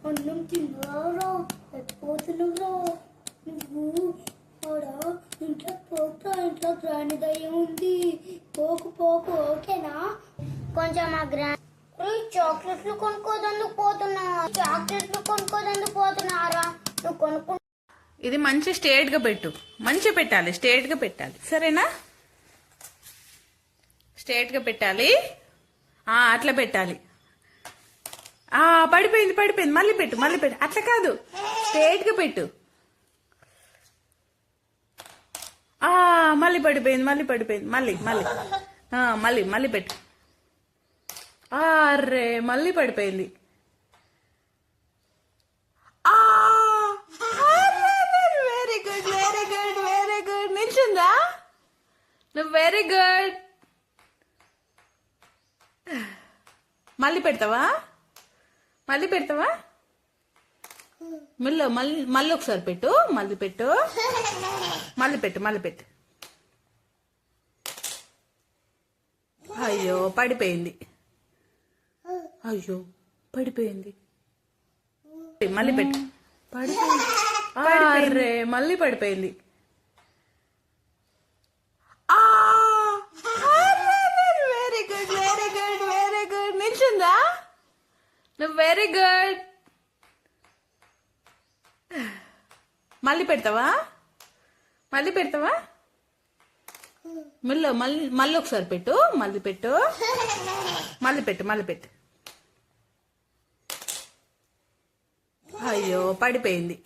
అన్నం తిన్నారా? పోతున్నారా నువ్వు? ఆడా ఇంట్లో పోతా, ఇంట్లో గ్రాండ్ దయ్యం ఉంది. పోకు పోకు, ఓకేనా? కొంచెం ఆ చాక్లెట్లు కొనుక్కోదందుకు పోతున్నా, చాక్లెట్లు కొనుక్కోదందుకు పోతున్నారా? నువ్వు కొనుక్కు. ఇది మంచి స్ట్రేట్ గా పెట్టు, మంచి పెట్టాలి, స్ట్రేట్ గా పెట్టాలి, సరేనా? స్ట్రేట్ గా పెట్టాలి, అట్లా పెట్టాలి. పడిపోయింది పడిపోయింది, మళ్ళీ పెట్టు, మళ్ళీ పెట్టు. అట్లా కాదు, స్ట్రేట్ గా పెట్టు. మళ్ళీ పడిపోయింది, మళ్ళీ పడిపోయింది, మళ్ళీ మళ్ళీ మళ్ళీ మళ్ళీ పెట్టు. అరే మళ్ళీ పడిపోయింది. Very good, very good, very good. నిల్చుందా? నువ్వు వెరీ గుడ్. మళ్ళీ పెడతావా? మళ్ళీ పెడతావా? మళ్ళీ మళ్ళీ మళ్ళీ ఒకసారి పెట్టు, మళ్ళీ పెట్టు, మళ్ళీ పెట్టు, మళ్ళీ పెట్టు. అయ్యో పడిపోయింది, అయ్యో పడిపోయింది. మళ్ళీ పెట్టు, పడిపోయింది. అరే మళ్ళీ పడిపోయింది. Very good, very good, very good. నిల్చుందా? నువ్వు వెరీ గుడ్. మళ్ళీ పెడతావా? మళ్ళీ పెడతావా? మళ్ళీ మళ్ళీ మళ్ళీ ఒకసారి పెట్టు, మళ్ళీ పెట్టు, మళ్ళీ పెట్టు, మళ్ళీ పెట్టు. అయ్యో పడిపోయింది.